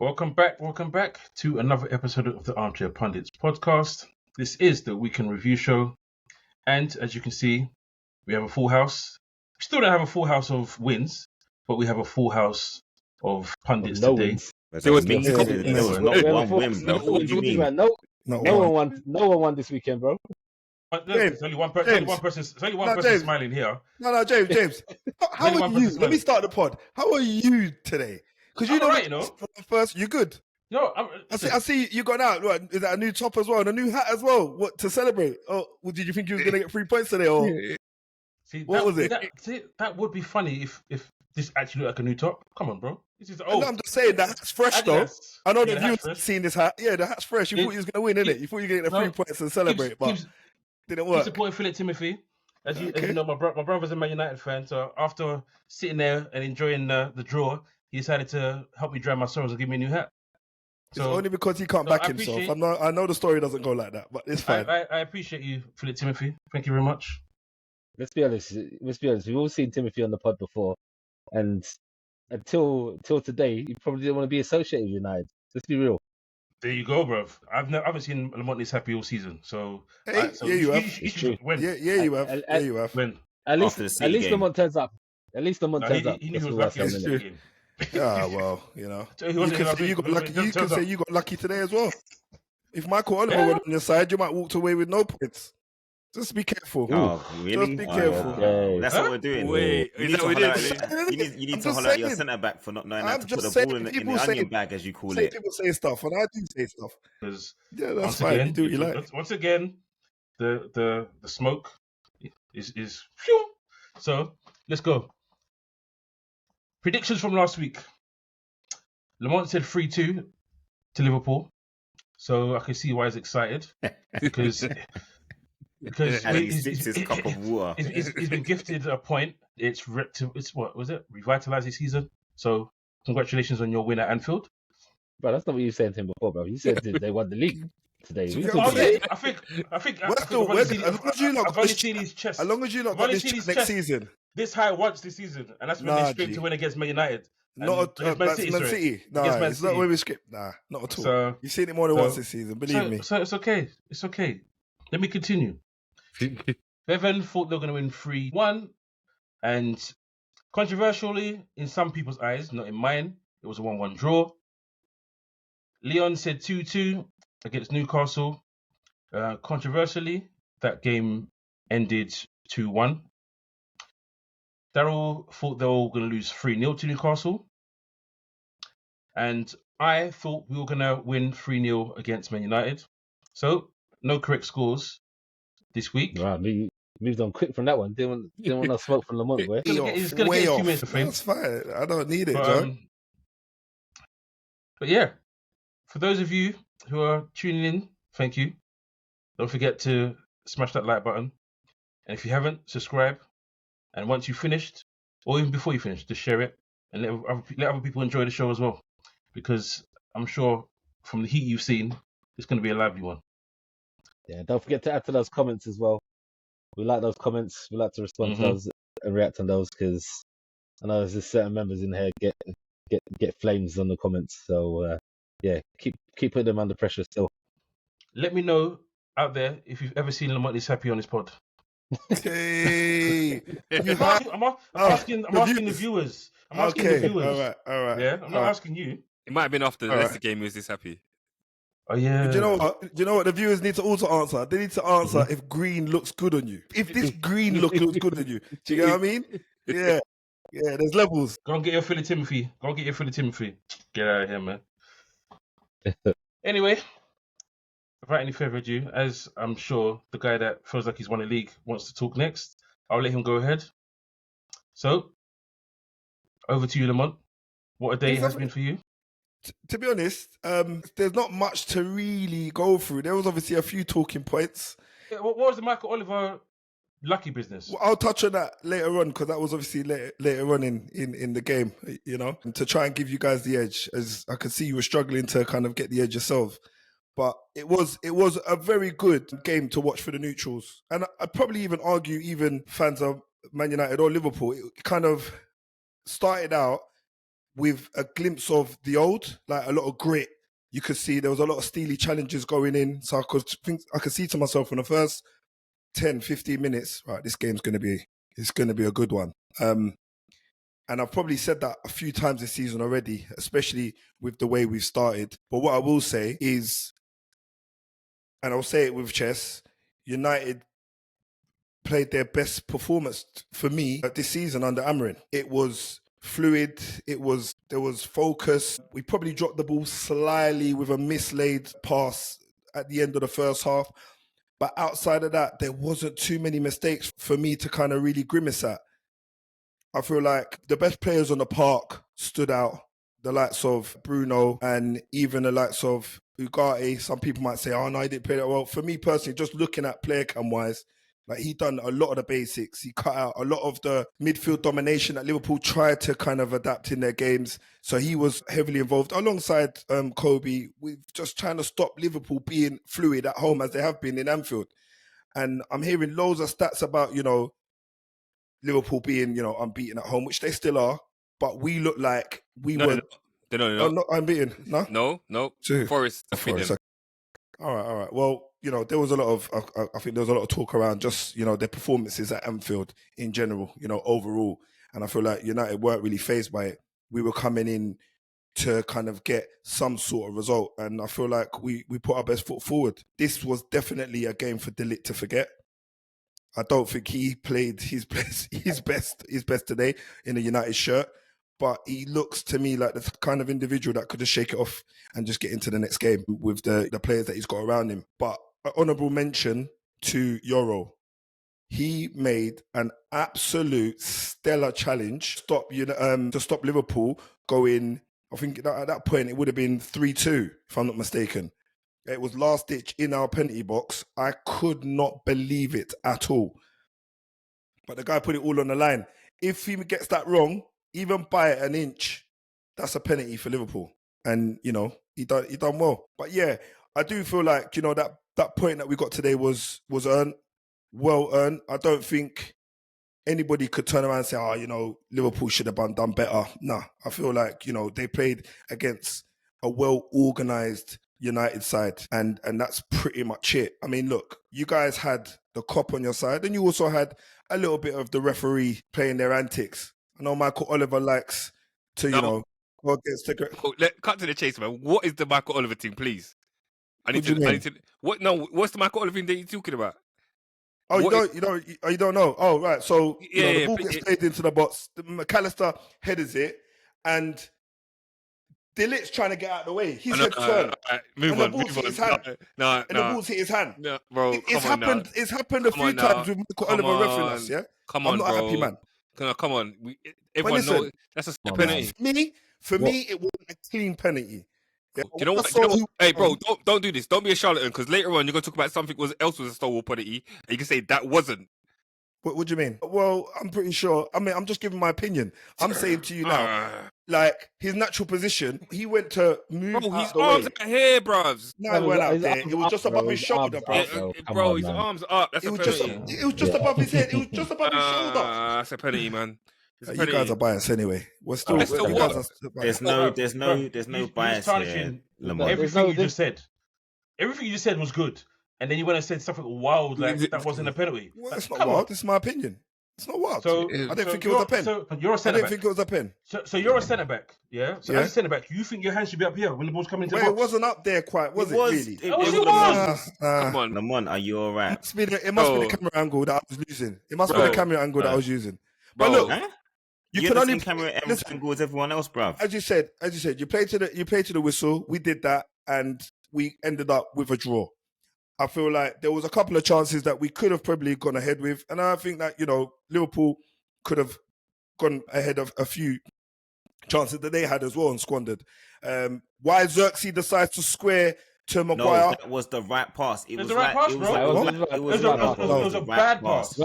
Welcome back to another episode of the Armchair Pundits podcast. This is the weekend review show, and as you can see, we have a full house. We still don't have a full house of wins, but we have a full house of pundits today. Wins. There was not one win, bro. What do you mean? No one won this weekend, bro. But there's only one person smiling here. No, James. How are you? Let me start the pod. How are you today? Because you know, right, you know. First, you good. No, I see you got out. What, is that a new top as well and a new hat as well? What to celebrate? Oh, did you think you was gonna get 3 points today? Or what was it? That would be funny if this actually looked like a new top. Come on, bro. This is old. No, I'm just saying that hat's fresh though. I know that you've seen this hat. Yeah, the hat's fresh. You thought you was gonna win, innit? You thought you were gonna get the 3 points and celebrate, but didn't work. Keep supporting Philip Timothy. As you know, my brother's a Man United fan, so after sitting there and enjoying the draw, he decided to help me drown my sorrows and give me a new hat. So, it's only because he can't back himself. I know the story doesn't go like that, but it's fine. I appreciate you, Philip Timothy. Thank you very much. Let's be honest. We've all seen Timothy on the pod before, and until today, he probably didn't want to be associated with United. Let's be real. There you go, bruv. I haven't seen Lamont this happy all season. So, you have. When? Yeah, you have. You have. When? At least Lamont turns up. At least Lamont turns up. He knew he was lucky in the game. Well, you know. You can say you got lucky today as well. If Michael Oliver went on your side, you might walk away with no points. Just be careful. Oh, really? Just be careful. Okay. That's what we're doing. Wait, you need to holler at your centre back for not knowing how to put the ball in the onion bag, as you call it. People say stuff, and I do say stuff. Yeah, that's fine. Again, you do what you like. Once again, the smoke is phew. So let's go. Predictions from last week. Lamont said 3-2 to Liverpool, so I can see why he's excited because he's his cup of water. He's been gifted a point. It's what was it? Revitalize his season. So congratulations on your win at Anfield. Bro, that's not what you said to him before, bro. You said they won the league today. I think. As long as you not got this next season. This high once this season, and that's when they scraped to win against Man United. Not Man City. Nah, it's not when we script. Nah, not at all. So, you've seen it more than once this season, believe me. So it's okay. It's okay. Let me continue. Bevan thought they were going to win 3-1, and controversially, in some people's eyes, not in mine, it was a 1-1 draw. Leon said 2-2 against Newcastle. Controversially, that game ended 2-1. Daryl thought they were going to lose 3-0 to Newcastle. And I thought we were going to win 3-0 against Man United. So, no correct scores this week. Right, moved on quick from that one. Didn't want no smoke from Lamont, boy. He's going to get a few minutes to think. That's fine. I don't need it, John. But yeah, for those of you who are tuning in, thank you. Don't forget to smash that like button. And if you haven't, subscribe. And once you've finished, or even before you finish, just share it and let other people enjoy the show as well. Because I'm sure from the heat you've seen, it's going to be a lively one. Yeah, don't forget to add to those comments as well. We like those comments. We like to respond to those and react on those because I know there's certain members in here get flames on the comments. So yeah, keep putting them under pressure still. Let me know out there if you've ever seen Lamont this happy on his pod. Hey, I'm asking the viewers. I'm asking the viewers. All right. Yeah, I'm not asking you. It might have been after the Leicester game he was this happy. Oh yeah. Do you know what? The viewers need to also answer. They need to answer if green looks good on you. If this green looks good on you, do you get what I mean? Yeah. There's levels. Go and get your Philly Timothy. Get out of here, man. Anyway. Without any further ado, as I'm sure the guy that feels like he's won a league wants to talk next, I'll let him go ahead. So, over to you, Lamont. What a day it has been for you. To be honest, there's not much to really go through. There was obviously a few talking points. Yeah, what was the Michael Oliver lucky business? Well, I'll touch on that later on because that was obviously later on in the game, you know, to try and give you guys the edge. As I could see you were struggling to kind of get the edge yourself. But it was a very good game to watch for the neutrals. And I'd probably even argue even fans of Man United or Liverpool, it kind of started out with a glimpse of the old, like a lot of grit. You could see there was a lot of steely challenges going in. So I could see to myself in the first 10, 15 minutes, right, this game's going to be a good one. And I've probably said that a few times this season already, especially with the way we've started. But what I will say is, and I'll say it with chess, United played their best performance for me this season under Amorim. It was fluid. There was focus. We probably dropped the ball slyly with a mislaid pass at the end of the first half. But outside of that, there wasn't too many mistakes for me to kind of really grimace at. I feel like the best players on the park stood out. The likes of Bruno and even the likes of Ugarte. Some people might say, oh no, he didn't play that well. For me personally, just looking at player cam-wise, like he done a lot of the basics. He cut out a lot of the midfield domination that Liverpool tried to kind of adapt in their games. So he was heavily involved alongside Kobe with just trying to stop Liverpool being fluid at home as they have been in Anfield. And I'm hearing loads of stats about, Liverpool being, unbeaten at home, which they still are. But we look like were. No. Not unbeaten. No? No. Two. Forest. Okay. All right. Well, there was a lot of, I think there was a lot of talk around just, their performances at Anfield in general, overall. And I feel like United weren't really fazed by it. We were coming in to kind of get some sort of result. And I feel like we put our best foot forward. This was definitely a game for De Ligt to forget. I don't think he played his best today in a United shirt. But he looks to me like the kind of individual that could just shake it off and just get into the next game with the players that he's got around him. But an honourable mention to Yoro. He made an absolute stellar challenge to stop Liverpool going. I think at that point it would have been 3-2, if I'm not mistaken. It was last ditch in our penalty box. I could not believe it at all. But the guy put it all on the line. If he gets that wrong, even by an inch, that's a penalty for Liverpool. And, he done well. But yeah, I do feel like, that point that we got today was earned, well earned. I don't think anybody could turn around and say, Liverpool should have done better. Nah, I feel like, they played against a well-organised United side. And that's pretty much it. I mean, look, you guys had the cop on your side and you also had a little bit of the referee playing their antics. I know Michael Oliver likes to, go against the... Cut to the chase, man. What is the Michael Oliver thing, please? What do you mean? What's the Michael Oliver thing that you're talking about? Oh, you don't know? Oh, right. So, the ball gets played into the box. McAllister headers it and De Ligt's trying to get out of the way. His head turned. Move on. The ball's hit his hand. No, bro, It's happened a few times with Michael Oliver refereeing us, yeah? I'm not a happy man. Come on. Everyone knows that's a penalty. For me, it wasn't a clean penalty. Yeah, you know what? Hey, bro, don't do this. Don't be a charlatan, because later on you're going to talk about something else was a stonewall penalty, and you can say that wasn't. What do you mean? Well, I'm pretty sure. I mean, I'm just giving my opinion. I'm saying to you now, like, his natural position, he went to move bro, his arms are here, bruv. No, he went out there. It was just above his shoulder, bro. His arms are up. That's a penalty. It was just above his head. It was just above his shoulder. That's a penalty, man. You guys are biased anyway. We're still. There's no bias here. Everything you just said. Everything you just said was good. And then you went and said something wild like that wasn't a penalty. Well, it's not wild. This is my opinion. It's not wild. So I didn't think it was a pen. So you're a centre back. I didn't think it was a pen. So you're a centre back, yeah? So as a centre back, you think your hand should be up here when the ball's coming into the box? It wasn't up there quite, was it really? It was. Come on, Lamont, are you all right? It must be the camera angle that I was losing. It must be the camera angle that I was using. But look, you can only camera angle as everyone else, bruv. As you said, you played to the whistle. We did that, and we ended up with a draw. I feel like there was a couple of chances that we could have probably gone ahead with, and I think that Liverpool could have gone ahead of a few chances that they had as well and squandered. Why Xerxes decides to square to Maguire? No, that was the right pass. It was the right pass, bro. It was a bad pass. He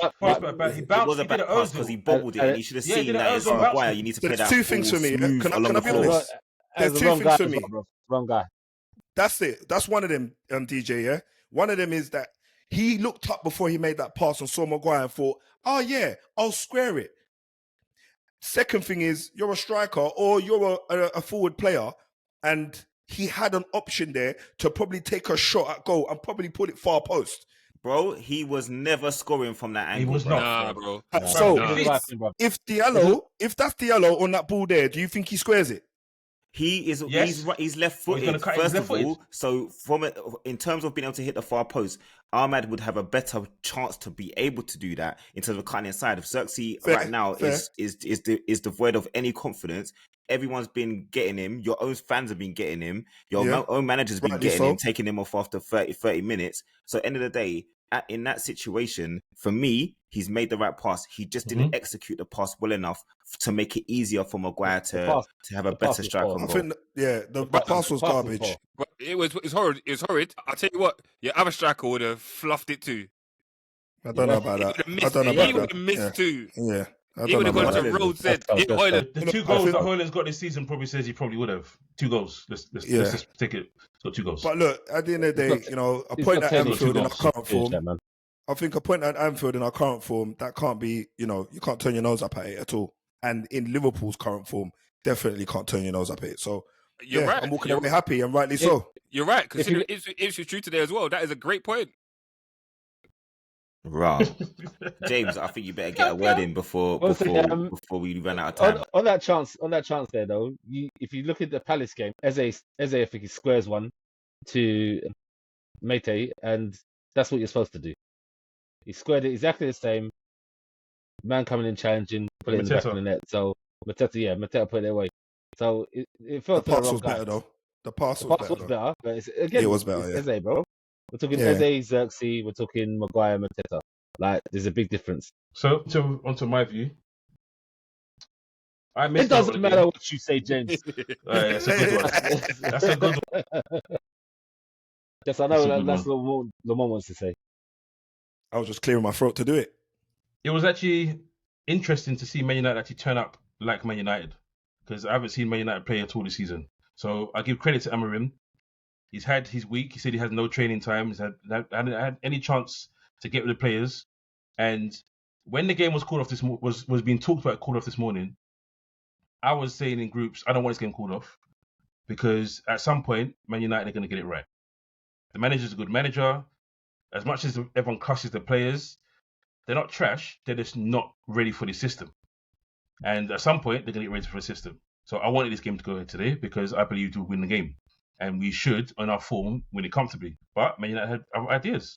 bounced. It was a bad pass because he bobbled it, and you should have seen that it's Maguire. You need to play that. There's two things for me. Can I be honest? There's two things for me. Wrong guy. That's it. That's one of them, DJ. Yeah. One of them is that he looked up before he made that pass and saw Maguire and thought, oh yeah, I'll square it. Second thing is, you're a striker or you're a forward player, and he had an option there to probably take a shot at goal and probably put it far post. Bro, he was never scoring from that angle. He was not, bro. So if that's Diallo on that ball there, do you think he squares it? He's left-footed, first of all. So in terms of being able to hit the far post, Ahmad would have a better chance to be able to do that in terms of cutting inside. If Xerxes right now is devoid of any confidence, everyone's been getting him. Your own fans have been getting him. Your own manager's been getting him, taking him off after 30 minutes. So end of the day, in that situation, for me, he's made the right pass. He just didn't execute the pass well enough to make it easier for Maguire to have a better strike on goal. I think, the pass was garbage. It's horrid. It's horrid. I'll tell you what, your other striker would have fluffed it too. I don't know about that. He would have missed too. Yeah. He would have gone to Rhodes said. The 2 goals that Højlund's got this season probably says he probably would have. 2 goals. Let's just take it. So 2 goals. But look, at the end of the day, a point at Anfield in our current form. I think a point at Anfield in our current form, that can't be, you can't turn your nose up at it at all. And in Liverpool's current form, definitely can't turn your nose up at it. So you're right. I'm walking away happy, and rightly so. You're right. Considering it's true today as well. That is a great point. Right. James, I think you better get a word in before we run out of time. On that chance there though, if you look at the Palace game, Eze I think he squares one to Mate, and that's what you're supposed to do. He squared it exactly the same. Man coming in challenging, put it in the back of the net. So Mateta put it away. So it felt the pass was better though. The pass was better, but it was better. Yeah. Eze, bro. We're talking Eze, Xerxes. We're talking Maguire, Mateta. Like, there's a big difference. So, onto my view. It doesn't matter what you say, James. That's a good one. That's a good one. Yes, I know that's what Lamont wants to say. I was just clearing my throat to do it. It was actually interesting to see Man United actually turn up like Man United, because I haven't seen Man United play at all this season. So I give credit to Amorim. He's had his week. He said he had no training time. He hadn't had any chance to get with the players. And when the game was called off was being talked about called off this morning, I was saying in groups, I don't want this game called off, because at some point Man United are going to get it right. The manager's a good manager. As much as everyone cusses the players, they're not trash. They're just not ready for the system. And at some point, they're going to get ready for the system. So I wanted this game to go ahead today because I believe we'll win the game. And we should, on our form, win it comfortably. But Man United had other ideas.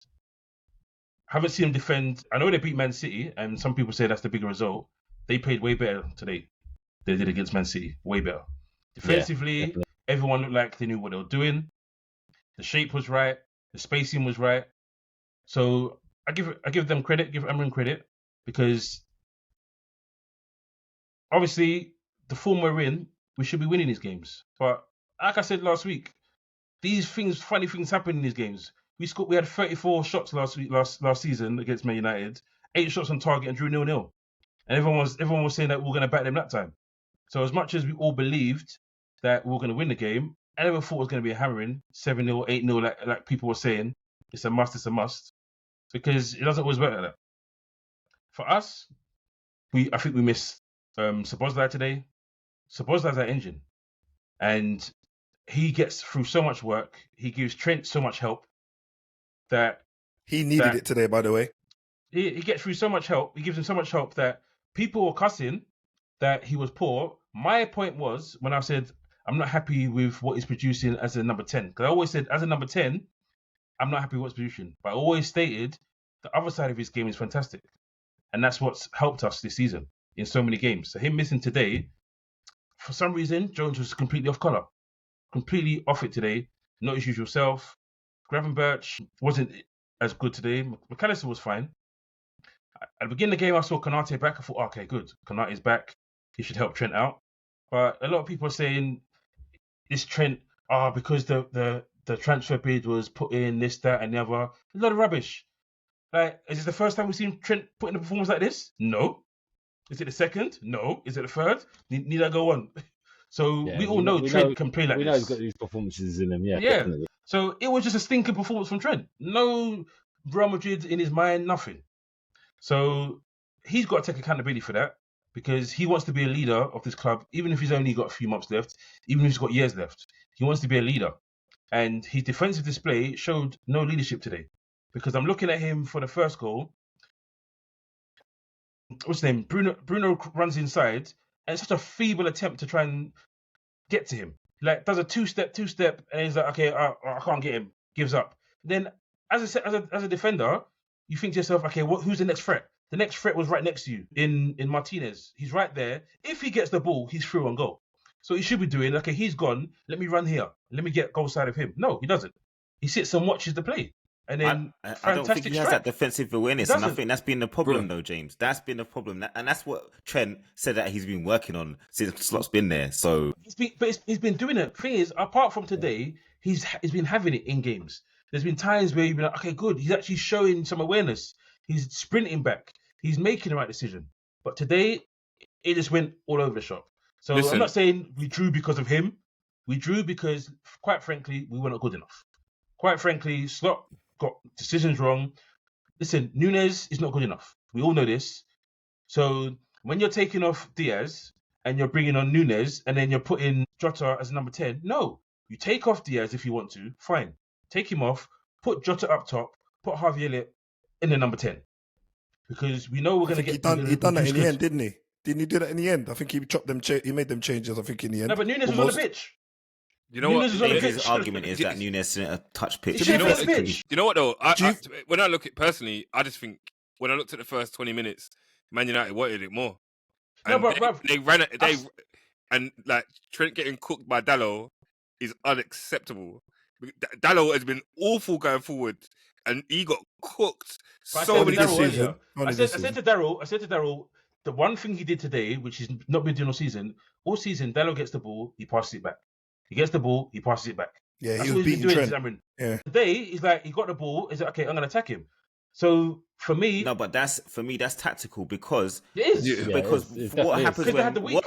Haven't seen them defend. I know they beat Man City, and some people say that's the bigger result. They played way better today. They did against Man City. Way better. Defensively, everyone looked like they knew what they were doing. The shape was right. The spacing was right. So I give them credit, give Amorim credit, because obviously the form we're in, we should be winning these games. But like I said last week, funny things happen in these games. We had 34 shots last season against Man United, 8 shots on target and drew 0-0. And everyone was saying that we were going to back them that time. So as much as we all believed that we were going to win the game, I never thought it was going to be a hammering, 7-0, 8-0, like people were saying. It's a must, because it doesn't always work like that. For us, I think we missed Szoboszlai today. Szoboszlai's our engine. And he gets through so much work. He gives Trent so much help that... He needed it today, by the way. He gets through so much help. He gives him so much help that people were cussing that he was poor. My point was, when I said, I'm not happy with what he's producing as a number 10. Because I always said, as a number 10, I'm not happy with what's producing. But I always stated the other side of his game is fantastic. And that's what's helped us this season in so many games. So him missing today, for some reason, Jones was completely off colour. Completely off it today. Not his usual self. Gravenberch wasn't as good today. McAllister was fine. At the beginning of the game, I saw Konate back. I thought, okay, good. Konate's back. He should help Trent out. But a lot of people are saying this Trent, because the transfer bid was put in, this, that, and the other. A lot of rubbish. Like, is this the first time we've seen Trent put in a performance like this? No. Is it the second? No. Is it the third? Need I go on? So we all know Trent can play like this. We know he's got these performances in him, yeah. Definitely. So it was just a stinking performance from Trent. No Real Madrid in his mind, nothing. So he's got to take accountability for that. because he wants to be a leader of this club, even if he's only got a few months left, even if he's got years left. He wants to be a leader. And his defensive display showed no leadership today, because I'm looking at him for the first goal. What's his name? Bruno runs inside, and it's such a feeble attempt to try and get to him. Like, does a two-step, and he's like, okay, I can't get him. Gives up. Then, as a defender, you think to yourself, okay, who's the next threat? The next threat was right next to you in Martinez. He's right there. If he gets the ball, he's through and goal. So he should be doing, okay, he's gone. Let me run here. Let me get goal side of him. No, he doesn't. He sits and watches the play. And then I don't think he has that defensive awareness, and I think that's been the problem, though, James. That's been the problem, and that's what Trent said that he's been working on since Slot's been there. So he's been doing it. Thing is, apart from today, he's been having it in games. There's been times where you've been like, okay, good. He's actually showing some awareness. He's sprinting back. He's making the right decision. But today, it just went all over the shop. So I'm not saying we drew because of him. We drew because, quite frankly, we were not good enough. Quite frankly, Slot got decisions wrong. Listen, Núñez is not good enough. We all know this. So when you're taking off Diaz and you're bringing on Núñez and then you're putting Jota as number 10, no. You take off Diaz if you want to, fine. Take him off, put Jota up top, put Harvey Elliott in the number 10. Because we know we're going to get... He done that in the end, didn't he? Didn't he do that in the end? I think he chopped them. He made them changes, I think, in the end. No, but Núñez was on the pitch. You know what? His argument is that Núñez didn't touch pitch. You know what, though? When I look at personally, I just think when I looked at the first 20 minutes, Man United wanted it more. And they ran it. And like Trent getting cooked by Dalot is unacceptable. Dalot has been awful going forward, and he got cooked so many times. I said to Daryl, the one thing he did today, which he's not been doing all season, Dalot gets the ball, he passes it back. He gets the ball, he passes it back. Yeah, that's he was beating Trent. Yeah. Today, he's like, he got the ball, he's like, okay, I'm going to attack him. So, for me... No, but that's tactical because... It is. Yeah, because what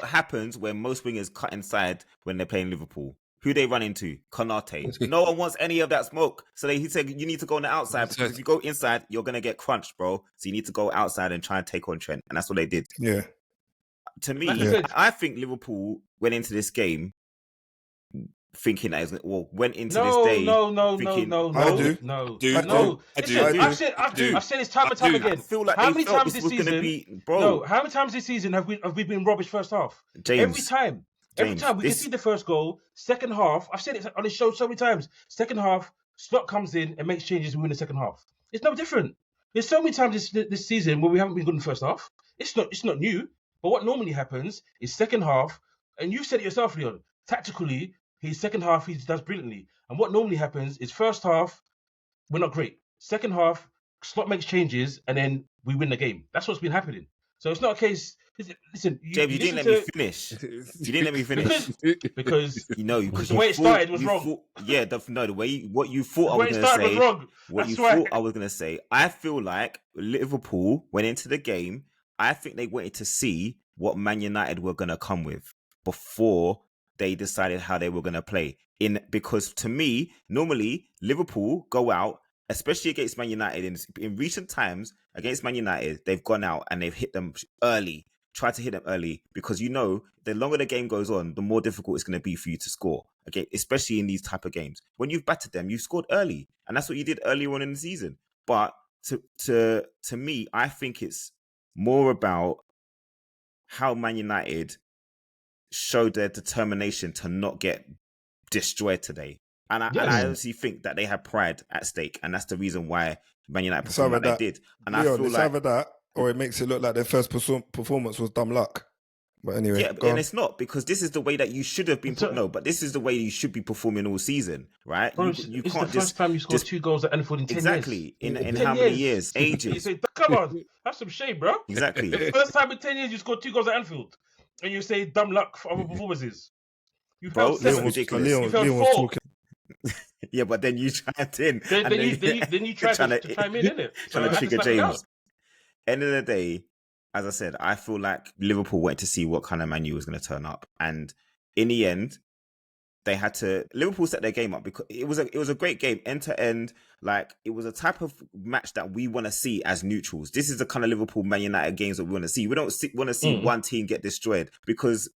happens when most wingers cut inside when they're playing Liverpool? Who they run into? Konate. No one wants any of that smoke. So he said, you need to go on the outside because if you go inside, you're going to get crunched, bro. So you need to go outside and try and take on Trent. And that's what they did. Yeah. To me, I think Liverpool went into this game thinking that went into this day. I've said this time and time again. I feel like how many times this season? How many times this season have we been rubbish first half? James, Every time we can see the first goal, second half. I've said it on the show so many times. Second half, Slot comes in and makes changes. We win the second half. It's no different. There's so many times this season where we haven't been good in the first half. It's not new. But what normally happens is second half, and you said it yourself, Leon. Tactically, his second half he does brilliantly. And what normally happens is first half we're not great. Second half, Slot makes changes, and then we win the game. That's what's been happening. So it's not a case. Listen, James, you didn't let me finish. You didn't let me finish because the way it started was wrong. What you thought I was going to say was wrong. Thought I was going to say. I feel like Liverpool went into the game. I think they wanted to see what Man United were going to come with before they decided how they were going to play. Because to me, normally Liverpool go out, especially against Man United in recent times against Man United, they've gone out and they've hit them early. Try to hit them early because the longer the game goes on, the more difficult it's going to be for you to score. Okay, especially in these type of games. When you've battered them, you scored early, and that's what you did earlier on in the season. But to me, I think it's more about how Man United showed their determination to not get destroyed today. And I honestly think that they had pride at stake, and that's the reason why Man United performed like they did. And I feel like either that, or it makes it look like their first performance was dumb luck. But anyway, and it's not, because this is the way that you should have been. But this is the way you should be performing all season, right? Bro, you can't the first time you scored 2 goals at Anfield in 10 years. Exactly. In how many years? Ages. You say, come on, that's some shame, bro. Exactly. The first time in 10 years you scored 2 goals at Anfield, and you say dumb luck for other performances. You felt ridiculous. You felt 4. Yeah, but then you tried in. Then you tried to chime in, innit? Trying to trigger James. End of the day, as I said, I feel like Liverpool went to see what kind of Man U was going to turn up. And in the end, they had to. Liverpool set their game up because it was a great game, end to end. Like, it was a type of match that we want to see as neutrals. This is the kind of Liverpool Man United games that we want to see. We don't want to see one team get destroyed because,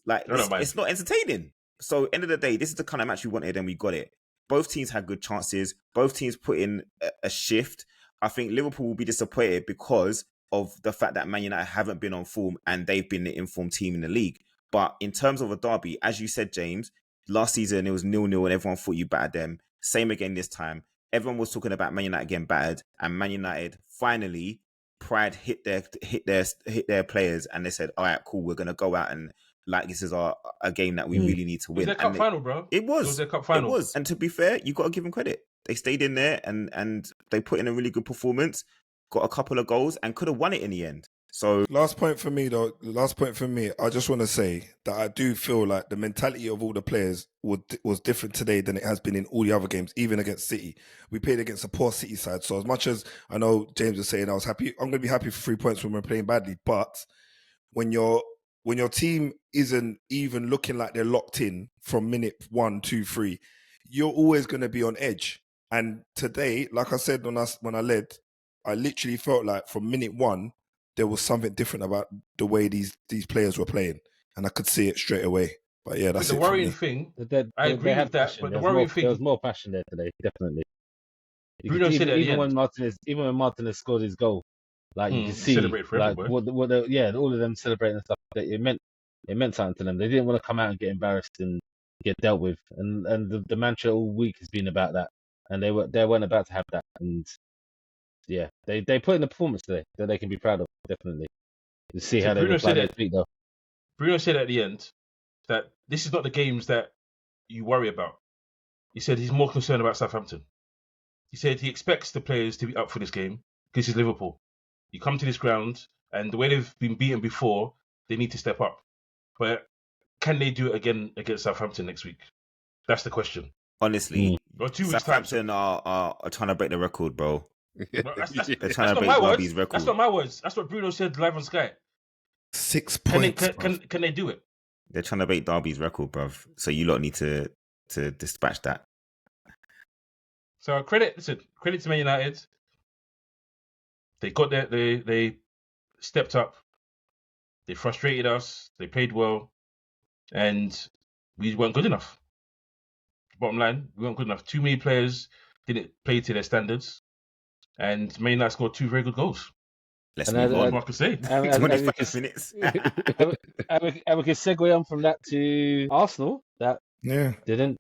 like, it's not entertaining. So, end of the day, this is the kind of match we wanted, and we got it. Both teams had good chances. Both teams put in a shift. I think Liverpool will be disappointed because of the fact that Man United haven't been on form and they've been the informed team in the league. But in terms of a derby, as you said, James, last season it was 0-0 and everyone thought you battered them. Same again this time. Everyone was talking about Man United getting battered, and Man United finally, pride hit their players, and they said, "All right, cool, we're gonna go out and like this is a game that we really need to win." It was their cup final, bro. It was their cup final. It was, and to be fair, you got to give them credit. They stayed in there and they put in a really good performance, got a couple of goals, and could have won it in the end. So last point for me, I just want to say that I do feel like the mentality of all the players was different today than it has been in all the other games, even against City. We played against a poor City side. So as much as I know James was saying I was happy, I'm going to be happy for 3 points when we're playing badly. But when your team isn't even looking like they're locked in from minute 1, 2, 3, you're always going to be on edge. And today, like I said when I led, I literally felt like from minute 1, there was something different about the way these players were playing, and I could see it straight away. But yeah, that's the worrying thing. I agree with that, but the worrying thing, there was more passion there today, definitely. Bruno said at the end. Even when Martinez scored his goal, like you could see, like all of them celebrating and stuff. That it meant something to them. They didn't want to come out and get embarrassed and get dealt with, and the mantra all week has been about that, and they weren't about to have that, and yeah, they put in the performance today that they can be proud of, definitely. To see how they reply next week, though. Bruno said at the end that this is not the games that you worry about. He said he's more concerned about Southampton. He said he expects the players to be up for this game because this is Liverpool. You come to this ground, and the way they've been beaten before, they need to step up. But can they do it again against Southampton next week? That's the question. Honestly, Southampton are trying to break the record, bro. They're trying to break Derby's record. That's not my words. That's what Bruno said live on Sky. 6 points. Can they do it? They're trying to break Derby's record, bruv. So you lot need to dispatch that. So credit to Man United. They got there. They stepped up. They frustrated us. They played well, and we weren't good enough. Bottom line, we weren't good enough. Too many players didn't play to their standards, and Man United scored 2 very good goals. Let's move on. What I could say. 25 minutes. and we can segue on from that to Arsenal. That didn't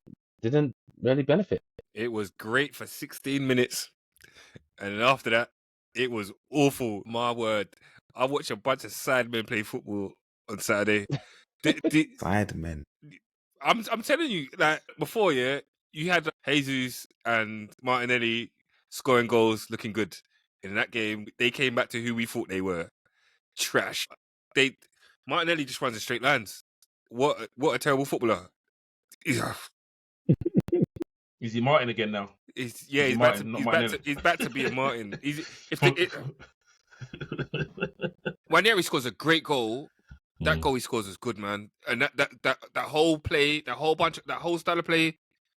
really benefit. It was great for 16 minutes, and then after that, it was awful. My word, I watched a bunch of sidemen play football on Saturday. Sidemen. I'm telling you, like before, yeah, you had Jesus and Martinelli scoring goals, looking good. In that game, they came back to who we thought they were. Trash. Martinelli just runs in straight lines. What a terrible footballer. Is he Martin again now? He's back to be a Martin. Ranieri scores a great goal. That goal he scores is good, man. And that whole play, that whole style of play.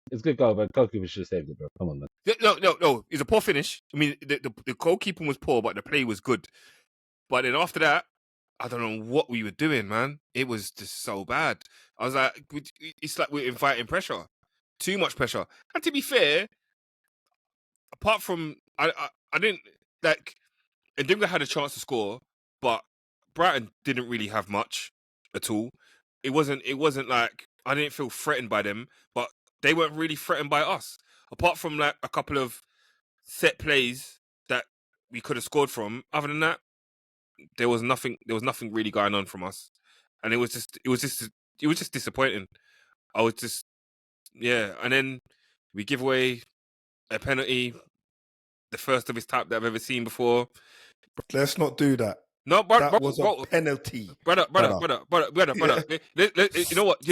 It's a good goal, but goalkeeper should have saved it, bro. Come on, man. No. It's a poor finish. I mean, the goalkeeping was poor, but the play was good. But then after that, I don't know what we were doing, man. It was just so bad. I was like, it's like we're inviting pressure. Too much pressure. And to be fair, apart from, I didn't, like, Ndinga had a chance to score, but Brighton didn't really have much at all. It wasn't like, I didn't feel threatened by them, but they weren't really threatened by us. Apart from like a couple of set plays that we could have scored from. Other than that, there was nothing really going on from us. And it was just disappointing. I was just, and then we give away a penalty, the first of its type that I've ever seen before. Let's not do that. No, that was a penalty. Brother. You know what?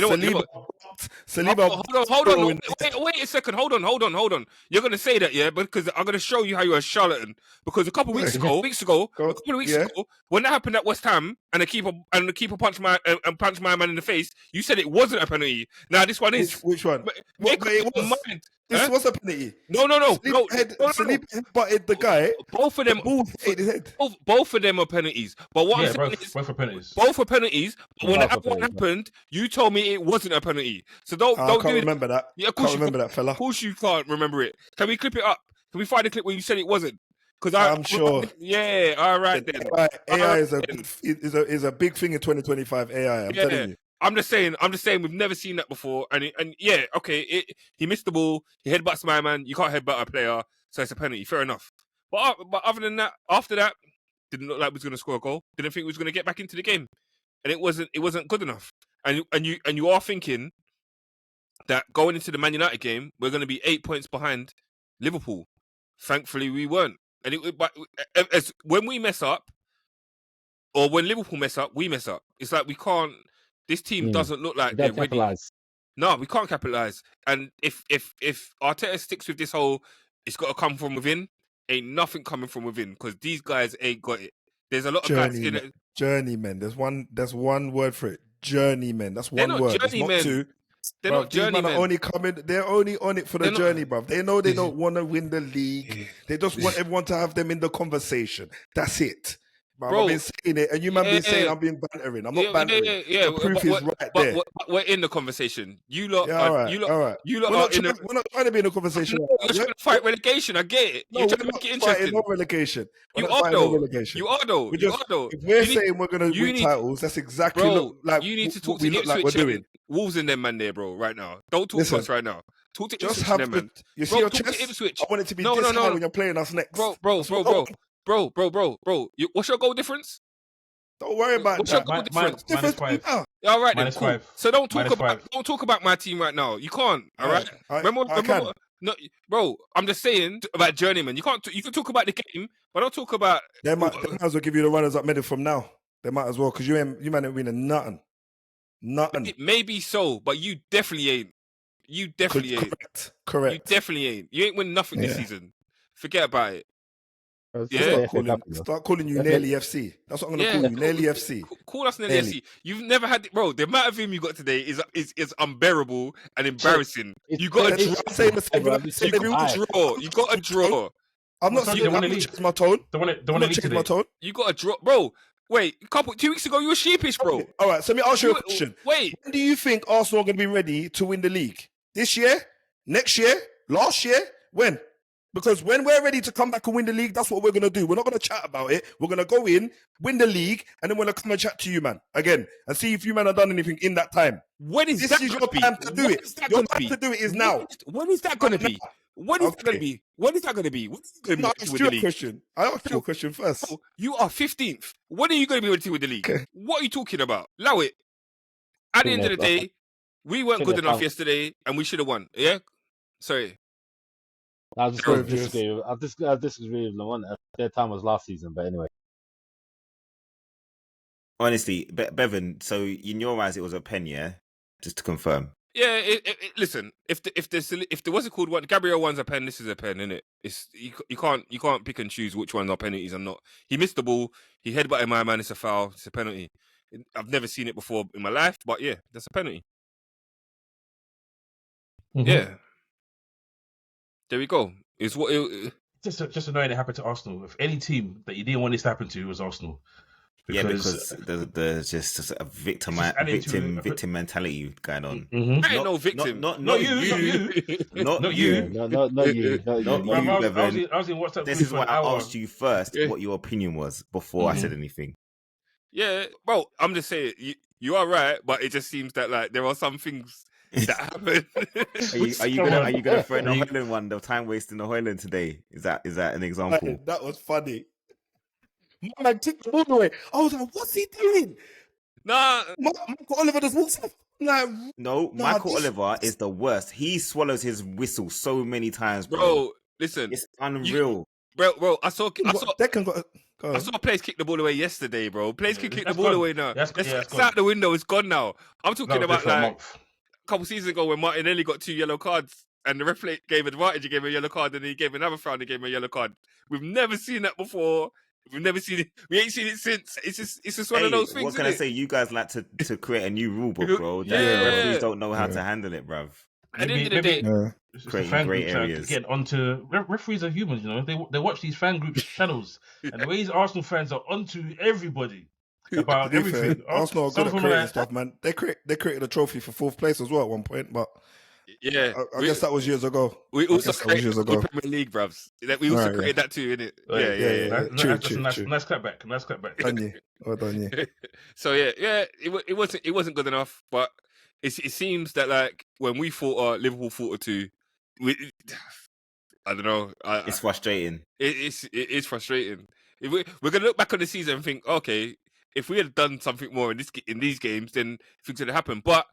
Saliba. Hold on. Wait a second. Hold on. You're gonna say that, yeah? Because I'm gonna show you how you're a charlatan. Because a couple of weeks ago, when that happened at West Ham, and the keeper punched my man in the face, you said it wasn't a penalty. Now this one is. Which one? This was a penalty. No. Saliba butted the guy. Both of them. Both of them are penalties. But what I'm saying is, both are penalties. Both are penalties. But when that one happened, you told me it wasn't a penalty. So don't remember that. Yeah, of course can't remember that, fella. Of course you can't remember it. Can we clip it up? Can we find the clip where you said it wasn't? Because I'm sure. Yeah. All right then. AI is a big thing in 2025. AI. I'm telling you. I'm just saying we've never seen that before, and yeah, okay, he missed the ball, he headbutts my man, you can't headbutt a player, so it's a penalty, fair enough. But other than that, after that, didn't look like we was going to score a goal, didn't think we was going to get back into the game, and it wasn't good enough. And you are thinking that going into the Man United game, we're going to be 8 points behind Liverpool. Thankfully, we weren't. And when we mess up, or when Liverpool mess up, we mess up. It's like we can't. This team doesn't look like they're ready. No, we can't capitalize. And if Arteta sticks with this whole, it's got to come from within, ain't nothing coming from within, because these guys ain't got it. There's a lot of guys in it. Journeymen. There's one word for it. Journeymen. That's one word. It's not two. They're not journeymen. They're only on it for the journey, bruv. They know they don't want to win the league. They just want everyone to have them in the conversation. That's it. Bro, I've been saying it, and you man been saying I'm being bantering. I'm not bantering. The proof is right there. We're in the conversation. You lot, all right. We're not trying to be in the conversation. You're trying to fight relegation. I get it. You're trying to make it interesting. No relegation. You are though. If we're saying we're going to win titles, that's exactly like you need to talk what we look like we're doing. Wolves in them, man, there, bro. Right now, don't talk to us right now. Talk to just Ipswich, man. You see your chest? I want it to be this high when you're playing us next, bro. What's your goal difference? Don't worry about What's your goal difference? -5. All right, then, cool. -5. So don't talk about my team right now. You can't. All right. Remember. No, bro. I'm just saying about journeyman. You can't. You can talk about the game, but don't talk about. They might as well give you the runners up medal from now. They might as well, because you man ain't winning nothing. Maybe so, but you definitely ain't. Correct. You definitely ain't. You ain't win nothing this season. Forget about it. Start calling you Nearly FC. That's what I'm going to call you, Nearly FC. Call us Nearly FC. You've never had, bro. The amount of him you got today is unbearable and embarrassing. You got a draw. You got a draw. I'm not changing my tone. My tone. You got a draw, bro. Wait, 2 weeks ago you were sheepish, bro. Okay. All right, so let me ask you a question. Wait, when do you think Arsenal are going to be ready to win the league? This year? Next year? Last year? When? Because when we're ready to come back and win the league, that's what we're going to do. We're not going to chat about it. We're going to go in, win the league, and then we're going to come and chat to you, man, again, and see if you, man, have done anything in that time. When is this that is your time to do it. Your time to do it is now. When is that going to be? When is that going to be? When is that going to be? I asked you a question. I asked you a question first. You are 15th. When are you going to be ready to win the league? Okay. What are you talking about? Allow it. At the end of the day, we weren't good enough yesterday, and we should have won. Yeah? Sorry. I disagree with Lamont. Their time was last season, but anyway. Honestly, Bevan, so in your eyes it was a pen, yeah? Just to confirm. Yeah, listen, if there was a called one, Gabriel one's a pen, this is a pen, innit? It's you can't pick and choose which ones are penalties and not. He missed the ball, he headbutted my man, it's a foul, it's a penalty. I've never seen it before in my life, but yeah, that's a penalty. Mm-hmm. Yeah. There we go. It's what just annoying it happened to Arsenal. If any team that you didn't want this to happen to, it was Arsenal. Because there's just a victim mentality going on. Mm-hmm. I ain't no victim. Not you. Not you. Bevan. I was in WhatsApp. This is why I asked you first what your opinion was before I said anything. Yeah, bro. I'm just saying you are right, but it just seems that like there are some things that happen. Are you gonna throw in the Hoyland one? The time wasting the Hoyland today. Is that an example? That was funny. My man took the ball away. I was like, what's he doing? Nah, Michael Oliver just walks up. Michael Oliver is the worst. He swallows his whistle so many times, bro. Bro, listen, it's unreal. Bro, I saw. Declan got. I saw players kick the ball away yesterday, bro. Players can kick the ball gone. away now. It's out the window. It's gone now. I'm talking about like a couple seasons ago when Martinelli got 2 yellow cards and the referee gave advantage, he gave him a yellow card, and he gave another foul and he gave him a yellow card. We've never seen that before. We've never seen it. We ain't seen it since. It's just one of those things. What can I say? You guys like to create a new rule book, bro. Referees don't know how to handle it, bruv. At the end of the day, it's the fan group areas. Get onto referees are humans, you know. They watch these fan group channels, and the way these Arsenal fans are onto everybody about everything. Arsenal are good at creating stuff, man. They created a trophy for 4th place as well at one point, but yeah, I guess that was years ago. We also created the Premier League, bruvs. We also created that too, innit? Yeah. True. Nice clapback. Well done, yeah. So it wasn't good enough, but it seems that like when we fought Liverpool 4-2, I don't know. It's frustrating. It is frustrating. We're gonna look back on the season and think, okay, if we had done something more in these games, then things would have happened. But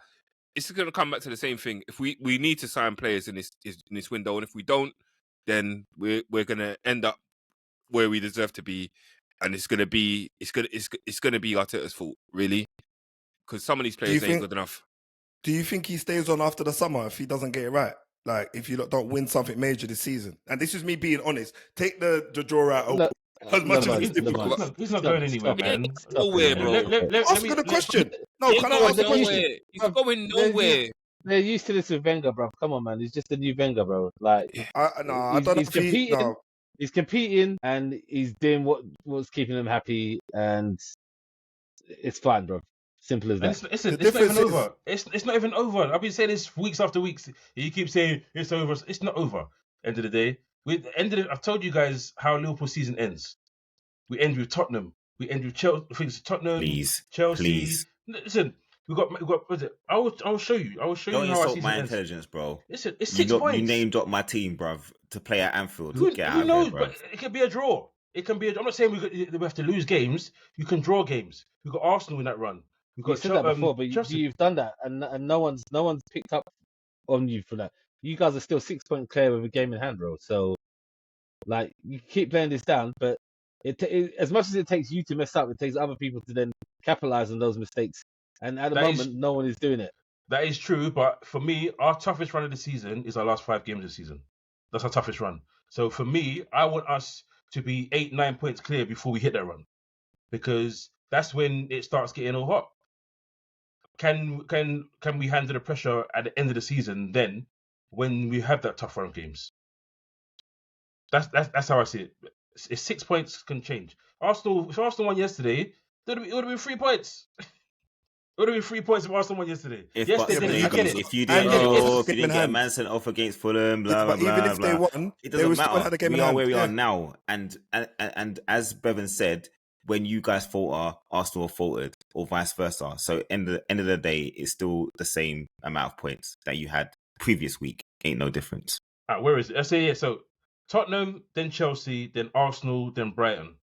it's going to come back to the same thing. If we need to sign players in this window, and if we don't, then we're going to end up where we deserve to be, and it's going to be Arteta's fault, really, because some of these players ain't good enough. Do you think he stays on after the summer if he doesn't get it right? Like if you don't win something major this season, and this is me being honest. Take the draw out. As much as it's difficult, he's not going anywhere, man. Nowhere, bro. Ask me the question. No, can I ask the question? He's going nowhere. They're used to this with Wenger, bro. Come on, man. He's just a new Wenger, bro. Like, I don't know. He's competing, and he's doing what's keeping him happy, and it's fine, bro. Simple as that. It's not even over. It's not even over. I've been saying this weeks after weeks. You keep saying it's over. It's not over. End of the day. I've told you guys how Liverpool season ends. We end with Tottenham. We end with Chelsea. I think it's Tottenham, Chelsea. Please. Listen, we got. What is it? I will show you. I will show Don't you how our insult season my ends. intelligence, bro. Listen, it's 6 points. You named up my team, bruv, to play at Anfield. Who knows? There, but it can be a draw. It can be. I'm not saying we have to lose games. You can draw games. We got Arsenal in that run. We got said that before, but you've done that, and no one's picked up on you for that. You guys are still 6 points clear with a game in hand, bro. So, like, you keep playing this down, but it as much as it takes you to mess up, it takes other people to then capitalize on those mistakes. And at the moment, no one is doing it. That is true, but for me, our toughest run of the season is our last 5 games of the season. That's our toughest run. So for me, I want us to be 8-9 points clear before we hit that run, because that's when it starts getting all hot. Can we handle the pressure at the end of the season then, when we have that tough run of games? That's how I see it. If 6 points can change. If Arsenal won yesterday, it would have been 3 points. It would have been 3 points if Arsenal won yesterday. If you didn't get Man sent off against Fulham, blah blah blah. Even if they won, it doesn't matter. We are where we are now, and as Bevan said, when you guys falter, Arsenal faltered, or vice versa. So end of the day, it's still the same amount of points that you had previous week. Ain't no difference. Where is it? I say so. Tottenham, then Chelsea, then Arsenal, then Brighton.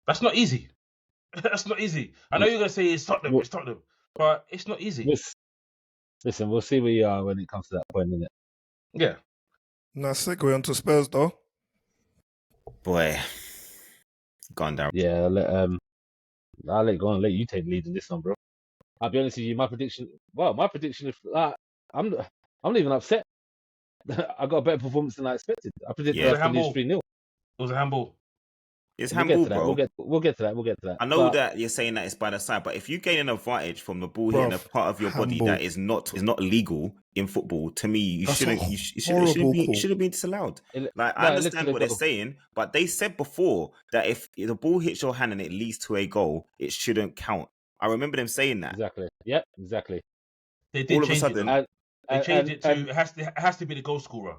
That's not easy. That's not easy. I know you're gonna say it's Tottenham, but it's not easy. Listen, we'll see where you are when it comes to that point, innit? Yeah. Now segue on to Spurs, though. Boy, gone down. Yeah, I'll let you take the lead in this one, bro. I'll be honest with you. My prediction is I'm not even upset. I got a better performance than I expected. I predicted us to lose 3-0. It was a handball. It's handball, bro. We'll get to that. I know that you're saying that it's by the side, but if you gain an advantage from the ball hitting a part of your body that is not legal in football, to me, you shouldn't have been disallowed. I understand what they're saying, but they said before that if the ball hits your hand and it leads to a goal, it shouldn't count. I remember them saying that. Exactly. Yep. Exactly. They did all of a sudden. They changed it to it has to be the goal scorer.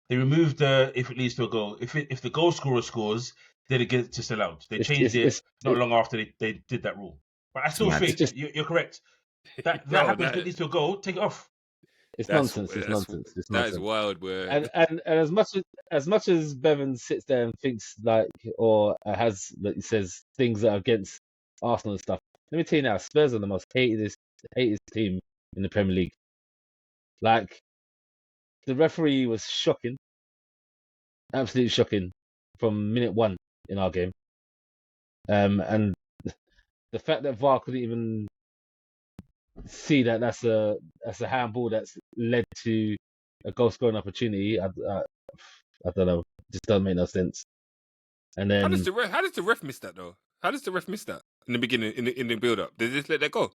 They removed the if it leads to a goal. If the goal scorer scores, then it gets disallowed. They changed it not long after they did that rule. But I still think you're correct. That happens if it leads to a goal, take it off. It's nonsense. That is wild. And as much as Bevan sits there and thinks or says things that are against Arsenal and stuff. Let me tell you now, Spurs are the most hated team in the Premier League. Like, the referee was shocking, absolutely shocking from minute one. in our game. And the fact that VAR couldn't even see that that's a handball that's led to a goal scoring opportunity. I don't know. It just doesn't make no sense. And then how does the ref miss that though? How does the ref miss that in the beginning in the build up? They just let that go?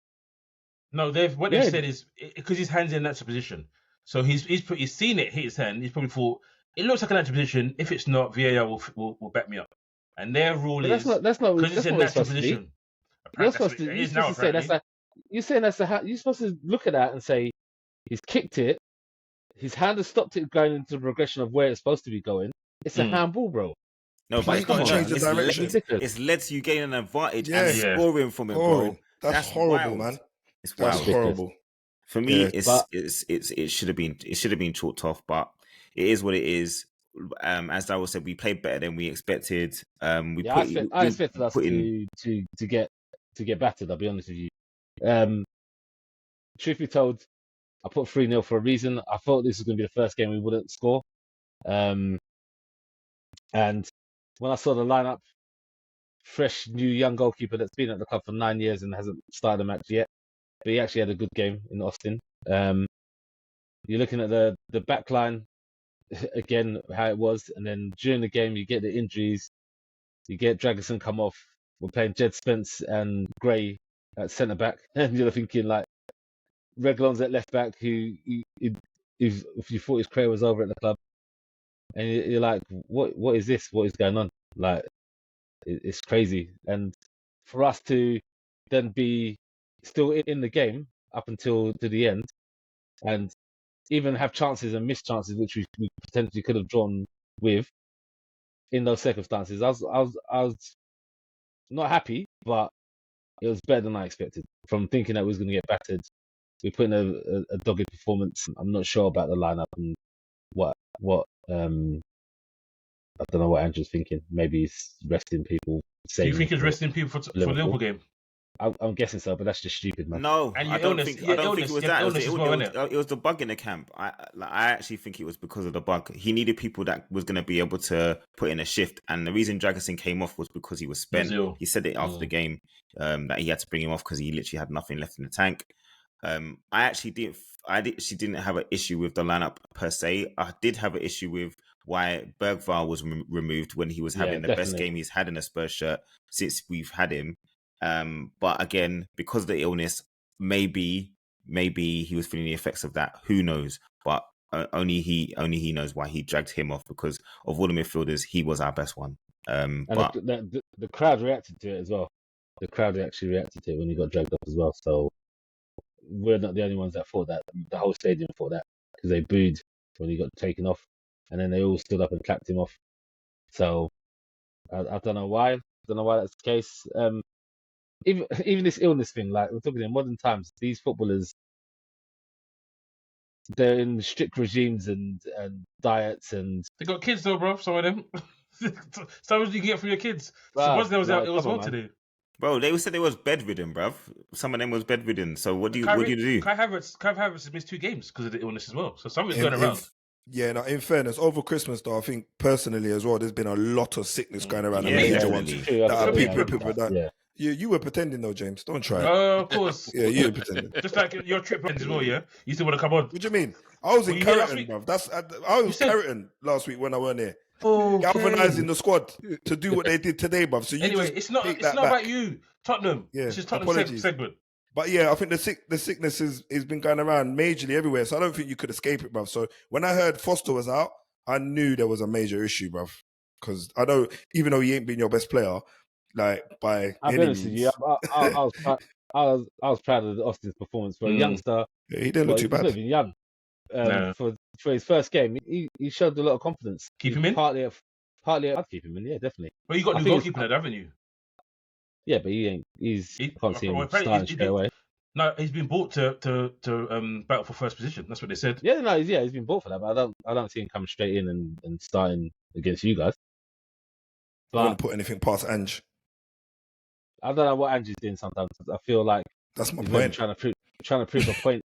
No, they've said is because his hand's in a natural position. So he's seen it hit his hand. He's probably thought it looks like a natural position. If it's not, VAR will back me up. And their rule is that's not because it's in natural position. You're supposed to say that's a. You're saying that's a. You're supposed to look at that and say he's kicked it. His hand has stopped it going into the progression of where it's supposed to be going. It's a handball, bro. No, but it's led to you gaining an advantage and scoring from it, bro. That's horrible, man. It's wild. That's horrible. For me, it should have been chalked off, but it is what it is. As Darryl said, we played better than we expected. I expected us to get battered. I'll be honest with you. Truth be told, I put 3-0 for a reason. I thought this was going to be the first game we wouldn't score. And when I saw the lineup, fresh new young goalkeeper that's been at the club for 9 years and hasn't started a match yet, but he actually had a good game in Austin. You're looking at the back line again, how it was, and then during the game you get the injuries, you get Dragerson come off. We're playing Jed Spence and Gray at centre back, and you're thinking like Reguilon's at left back, who if you thought his career was over at the club, and you're like, what is this? What is going on? Like, it's crazy. And for us to then be still in the game up until to the end, and even have chances and missed chances which we potentially could have drawn with in those circumstances, I was not happy, but it was better than I expected. From thinking that we was going to get battered, we put in a dogged performance. I'm not sure about the lineup and what I don't know what Andrew's thinking. Maybe he's resting people. Do you think he's resting people for the Liverpool game? I'm guessing so, but that's just stupid, man. No, I don't think it was that. It was the bug in the camp. I actually think it was because of the bug. He needed people that was going to be able to put in a shift, and the reason Dragerson came off was because he was spent. He said it after the game that he had to bring him off because he literally had nothing left in the tank. I actually didn't have an issue with the lineup per se. I did have an issue with why Bergvall was removed when he was having the best game he's had in a Spurs shirt since we've had him. But again, because of the illness, maybe he was feeling the effects of that. Who knows? But only he knows why he dragged him off, because of all the midfielders, he was our best one. But the crowd reacted to it as well. The crowd actually reacted to it when he got dragged off as well. So we're not the only ones that thought that. The whole stadium thought that, because they booed when he got taken off, and then they all stood up and clapped him off. So I don't know why. I don't know why that's the case. Even this illness thing, like we're talking in modern times, these footballers, they're in strict regimes and diets, and they got kids though, bro. Some of them. Some of you can get from your kids. Suppose there was it was what to do. Bro, they said they was bedridden, bruv. Some of them was bedridden. So what do you do? Kai Havertz has missed 2 games because of the illness as well. So something's going around. Yeah, no, in fairness, over Christmas though, I think personally as well, there's been a lot of sickness going around. Major ones. People that. Yeah. You were pretending though, James. Don't try it. Oh, of course. Yeah, you were pretending. Just like your trip as well, yeah? You still want to come on. What do you mean? I was in Carrington, bruv. I was Carrington last week when I weren't here. Galvanizing the squad to do what they did today, bruv. So anyway, it's not about you, Tottenham. Yeah, it's just Tottenham segment. But yeah, I think the sickness has been going around majorly everywhere. So I don't think you could escape it, bruv. So when I heard Foster was out, I knew there was a major issue, bruv. Because I know, even though he ain't been your best player, like by I'll be honest with you, I was proud of Austin's performance for a youngster. Yeah, he didn't look too bad. He's not even young. For his first game, he showed a lot of confidence. Keep him in? Partly, I'd keep him in, yeah, definitely. Well, you got new goalkeeper there, haven't you? Yeah, but he ain't. I can't see him starting straight away. No, he's been bought to battle for first position. That's what they said. Yeah, no, he's been bought for that, but I don't see him coming straight in and starting against you guys. But I wouldn't put anything past Ange. I don't know what Ange's doing sometimes. I feel like that's my point. Trying to prove a point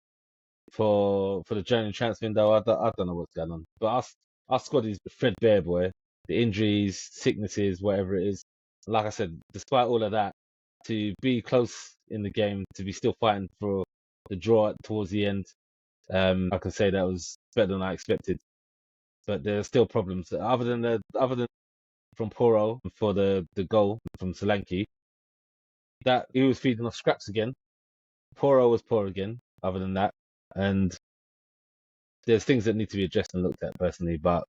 for the January transfer window. I don't know what's going on. But our squad is threadbare, boy. the injuries, sicknesses, whatever it is. Like I said, despite all of that, to be close in the game, to be still fighting for the draw towards the end, I can say that was better than I expected. But there are still problems. Other than from Poro for the goal from Solanke, that he was feeding off scraps again. Poro was poor again. Other than that, and there's things that need to be addressed and looked at personally, but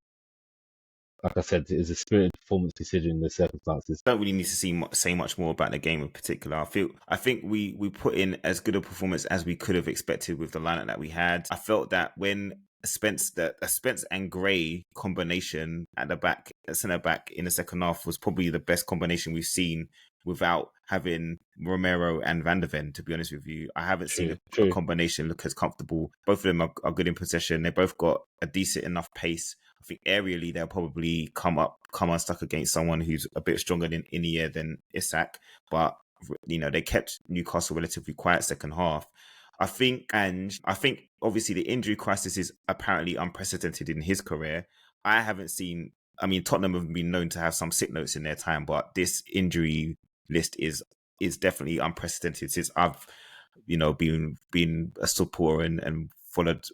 like I said, it was a spirited performance considering the circumstances. Don't really need to say much more about the game in particular. I think we put in as good a performance as we could have expected with the lineup that we had. I felt that when Spence and Gray combination at the back, at centre back in the second half was probably the best combination we've seen without having Romero and Van der Ven, to be honest with you. I haven't seen a combination look as comfortable. Both of them are good in possession. They both got a decent enough pace. I think aerially they'll probably come unstuck against someone who's a bit stronger in the air than Isak. But they kept Newcastle relatively quiet second half. I think obviously the injury crisis is apparently unprecedented in his career. I haven't seen. I mean, Tottenham have been known to have some sick notes in their time, but this injury list is definitely unprecedented since I've been a supporter and followed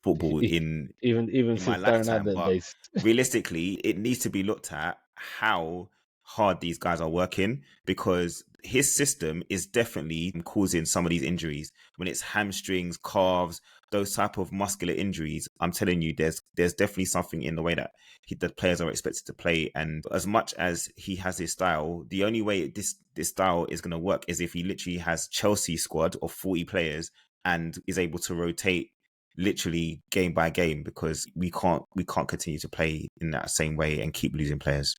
football in my lifetime. But realistically, it needs to be looked at how hard these guys are working, because his system is definitely causing some of these injuries. When it's hamstrings, calves, those type of muscular injuries, I'm telling you, there's definitely something in the way that the players are expected to play. And as much as he has his style, the only way this style is going to work is if he literally has Chelsea squad of 40 players and is able to rotate literally game by game, because we can't continue to play in that same way and keep losing players.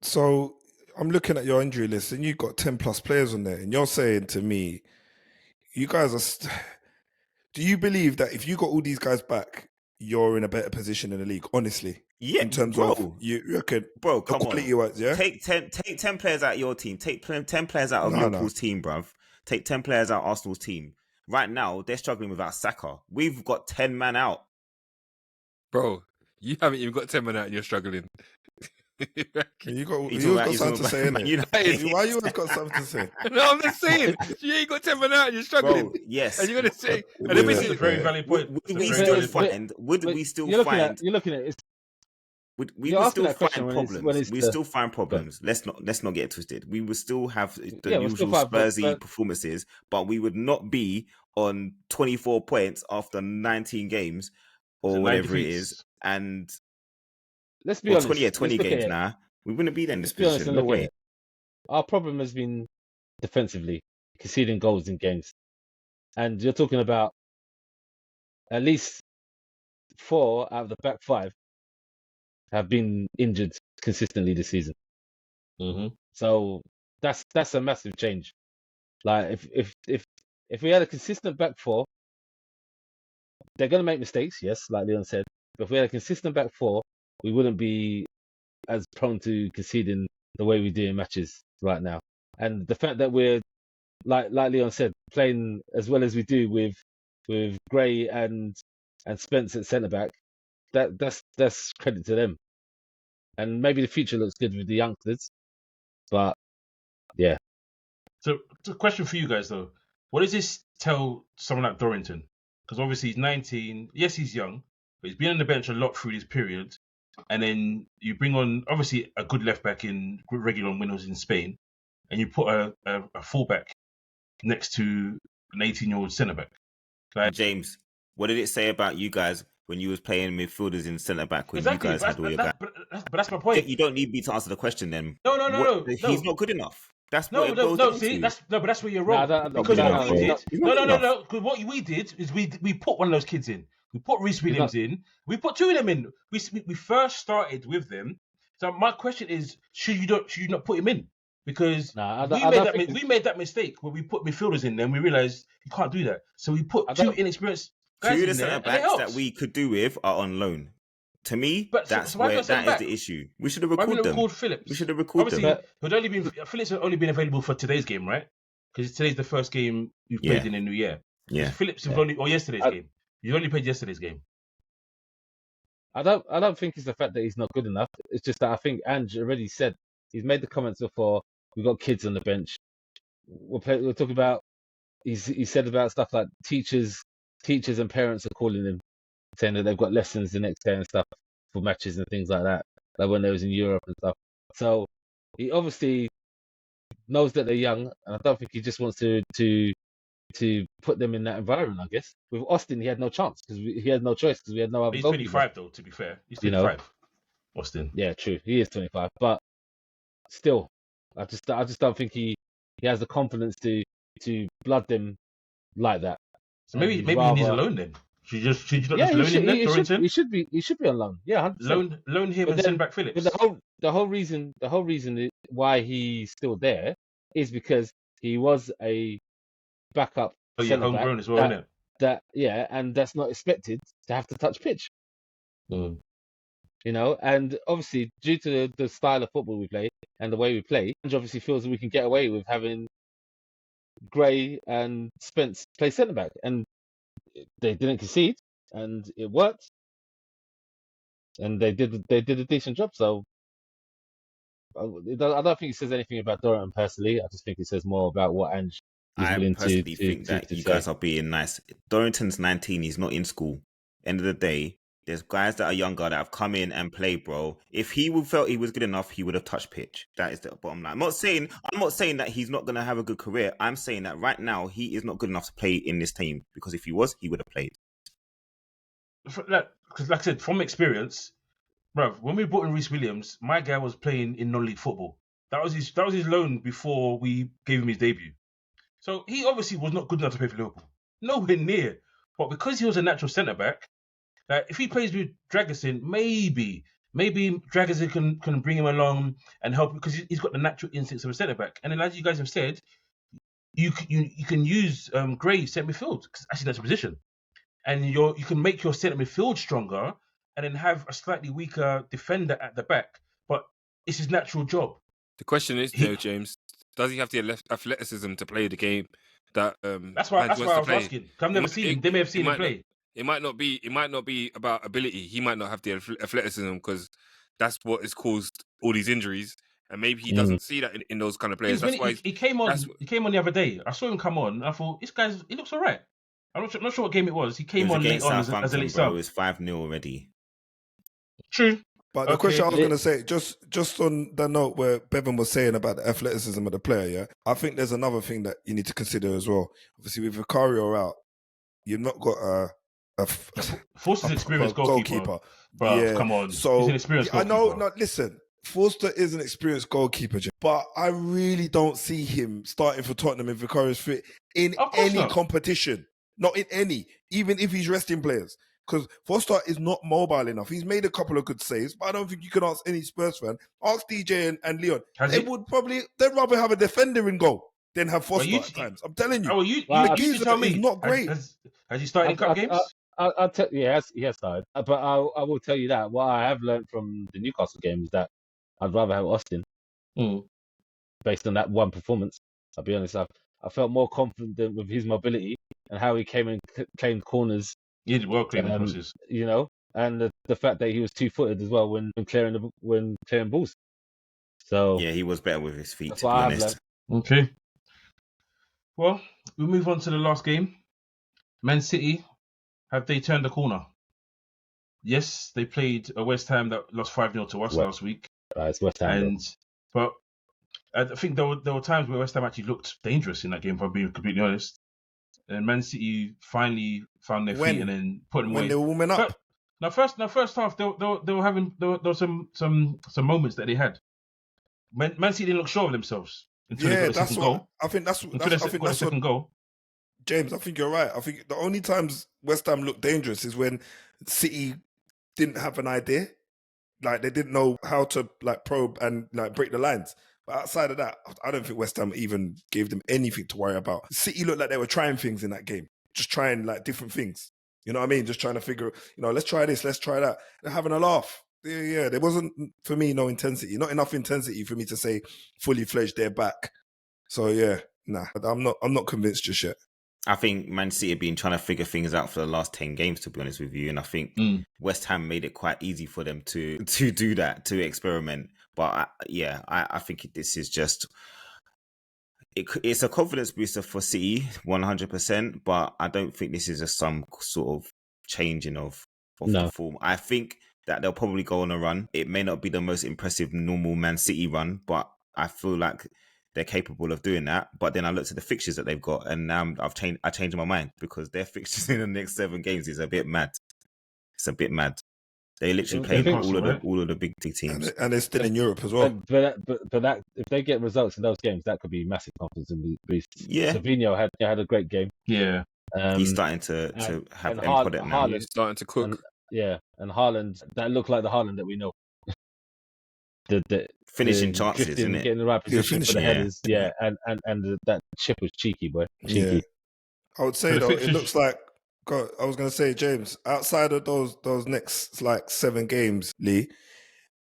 So I'm looking at your injury list and you've got 10 plus players on there, and you're saying to me, you guys are... Do you believe that if you got all these guys back, you're in a better position in the league, honestly? Yeah, in terms of you reckon, bro, come on. Wise, yeah? Take 10 players out of your team. Take 10 players out of Liverpool's team, bruv. Take 10 players out of Arsenal's team. Right now, they're struggling without Saka. We've got 10 man out. Bro, you haven't even got 10 man out and you're struggling. You got something to say, innit? Why you always got something to say? No, I'm just saying. You ain't got 10 man out and you're struggling. Bro, yes. And you're going to say... This is a very valid point. Would we still find... You're looking at... We will still find problems. We still find problems. Let's not get it twisted. We will still have the usual Spursy performances, but we would not be on 24 points after 19 games or whatever it is. And let's be honest. 20 games now. We wouldn't be there in this position. No way. Our problem has been defensively, conceding goals in games. And you're talking about at least 4 out of the back 5 have been injured consistently this season. Mm-hmm. So that's a massive change. Like if we had a consistent back 4, they're going to make mistakes, yes, like Leon said. But if we had a consistent back 4, we wouldn't be as prone to conceding the way we do in matches right now. And the fact that we're, like Leon said, playing as well as we do with Gray and Spence at centre back, that's credit to them. And maybe the future looks good with the youngsters, but yeah. So, it's a question for you guys though. What does this tell someone like Dorrington? Because obviously he's 19. Yes, he's young, but he's been on the bench a lot through this period. And then you bring on obviously a good left back in Reguilon when he was in Spain, and you put a fullback next to an 18-year-old centre back. Like, James, what did it say about you guys when you was playing midfielders in centre back when you guys had all your back? But that's my point. You don't need me to answer the question then. No. He's not good enough. That's no. See, but that's where you're wrong. Because what we did, no. Because what we did is we put one of those kids in. We put Reece Williams in. We put 2 of them in. We first started with them. So my question is, should you not put him in? Because we made that mistake where we put midfielders in. Then we realized you can't do that. So we put 2 inexperienced guys in there. 2 of the centre backs that we could do with are on loan. To me, that is the issue. We should have recorded them. Phillips. We should have recorded them. Phillips had only been available for today's game, right? Because today's the first game we've played in the new year. Yeah. Phillips have only, or yesterday's game. You only played yesterday's game. I don't think it's the fact that he's not good enough. It's just that I think Ange already said, he's made the comments before. We've got kids on the bench. We're talking about. He said about stuff like teachers and parents are calling him, saying that they've got lessons the next day and stuff for matches and things like that. Like when they was in Europe and stuff. So he obviously knows that they're young, and I don't think he just wants to put them in that environment. I guess with Austin, he had no chance because he had no choice because we had no other. He's 25 though. To be fair, he's 25. Austin. Yeah, true. He is 25, but still, I just don't think he has the confidence to blood them like that. So maybe he needs a loan then. Should you not just loan him then, Dorrington? He should be on loan. Yeah, 100%. Loan him and send back Phillips. But the whole reason why he's still there is because he was a backup. Oh yeah, homegrown as well, isn't it? And that's not expected to have to touch pitch. Mm. You know, and obviously due to the style of football we play and the way we play, Ange obviously feels that we can get away with having Gray and Spence play centre back, and they didn't concede, and it worked, and they did a decent job. So I don't think it says anything about Dorrington personally. I just think it says more about what Ange is willing to. I personally think that you guys are being nice. Dorrington's 19; he's not in school. End of the day, there's guys that are younger that have come in and played, bro. If he felt he was good enough, he would have touched pitch. That is the bottom line. I'm not saying that he's not gonna have a good career. I'm saying that right now he is not good enough to play in this team, because if he was, he would have played. Because like I said, from experience, bro, when we brought in Reece Williams, my guy was playing in non-league football. That was his loan before we gave him his debut. So he obviously was not good enough to play for Liverpool. Nowhere near. But because he was a natural centre back, if he plays with Dragusin, maybe Dragusin can bring him along and help, because he's got the natural instincts of a centre back. And then, as you guys have said, you can use Gray centre midfield, because actually that's a position, and you can make your centre midfield stronger, and then have a slightly weaker defender at the back. But it's his natural job. The question is, though, James, does he have the athleticism to play the game that? That's why I was asking. I've never seen him. They may have seen him play. It might not be about ability. He might not have the athleticism, because that's what has caused all these injuries, and maybe he doesn't see that in those kind of players. That's why he came on. He came on the other day. I saw him come on. I thought, he looks all right. I'm not sure what game it was. He came on late on as a late sub. It was 5-0 already. True. But the question I was going to say, just on the note where Bevan was saying about the athleticism of the player, yeah, I think there's another thing that you need to consider as well. Obviously, with Vicario out, you've not got a Forster's experienced goalkeeper. Bro, yeah. Come on. So, he's an experienced goalkeeper. I know. No, listen. Forster is an experienced goalkeeper, but I really don't see him starting for Tottenham if Vicario's fit in any competition. Not in any, even if he's resting players. Because Forster is not mobile enough. He's made a couple of good saves, but I don't think you can ask any Spurs fan. Ask DJ and Leon. They'd rather have a defender in goal than have Forster at times. I'm telling you. You tell me. He's not great. Has he started in cup games? I'll tell you, he has started. But I will tell you that what I have learned from the Newcastle game is that I'd rather have Austin. Based on that one performance. I'll be honest, I felt more confident with his mobility and how he came and claimed corners. He did well clearing crosses. You know, and the fact that he was 2-footed as well when clearing balls. So yeah, he was better with his feet, that's to be honest. Okay. Well, we'll move on to the last game. Man City, have they turned the corner? Yes, they played a West Ham that lost 5-0 to us last week. It's West Ham. But I think there were times where West Ham actually looked dangerous in that game, if I'm being completely honest. And Man City finally found their feet and then put them away. When they were warming up. First half, there were some moments that they had. Man City didn't look sure of themselves until they got the second goal. I think that's the second goal. James, I think you're right. I think the only times West Ham looked dangerous is when City didn't have an idea. Like, they didn't know how to probe and break the lines. But outside of that, I don't think West Ham even gave them anything to worry about. City looked like they were trying things in that game. Just trying different things. You know what I mean? Just trying to figure, let's try this, let's try that. They're having a laugh. Yeah, there wasn't, for me, no intensity. Not enough intensity for me to say fully fledged they're back. So yeah, nah, I'm not convinced just yet. I think Man City have been trying to figure things out for the last 10 games, to be honest with you. And I think West Ham made it quite easy for them to do that, to experiment. But I think this is just... It's a confidence booster for City, 100%. But I don't think this is some sort of changing of the form. I think that they'll probably go on a run. It may not be the most impressive normal Man City run, but I feel like they're capable of doing that. But then I looked at the fixtures that they've got, and now I changed my mind, because their fixtures in the next 7 games is a bit mad. It's a bit mad. They literally play all of the big teams, and they're still in Europe as well. But that if they get results in those games, that could be massive confidence in boost. Yeah, Savinho had a great game. Yeah, he's starting to have product now. He's starting to cook. And Haaland, that looked like the Haaland that we know. The finishing chances, drifting, isn't it? Getting the right position for the headers. Yeah, and that chip was cheeky, boy. Cheeky. Yeah. I would say though, it looks like. God, I was going to say, James, outside of those next 7 games, Lee,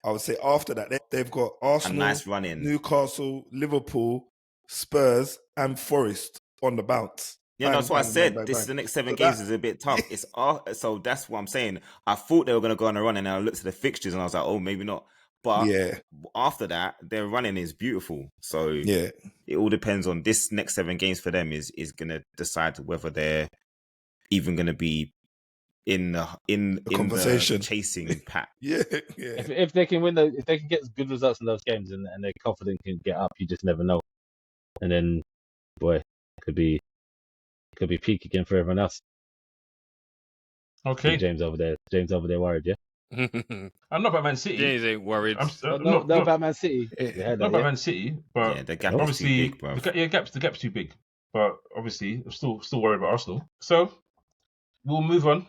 I would say after that they've got Arsenal, a nice run in, Newcastle, Liverpool, Spurs, and Forest on the bounce. Yeah, that's what I said. The next 7 games is a bit tough. It's so that's what I'm saying. I thought they were going to go on a run, and I looked at the fixtures and I was like, oh, maybe not. But after that, their running is beautiful. So it all depends on this next 7 games for them is going to decide whether they're even going to be in the conversation, chasing pack. If they can win if they can get good results in those games and they're confident can get up, you just never know. And then, boy, could be peak again for everyone else. Okay, James over there worried, yeah. I'm not about Man City. James ain't worried. No, about Man City. Not about Man City, but the gap obviously is too big, bro. The gap's too big. But obviously, I'm still worried about Arsenal. So we'll move on.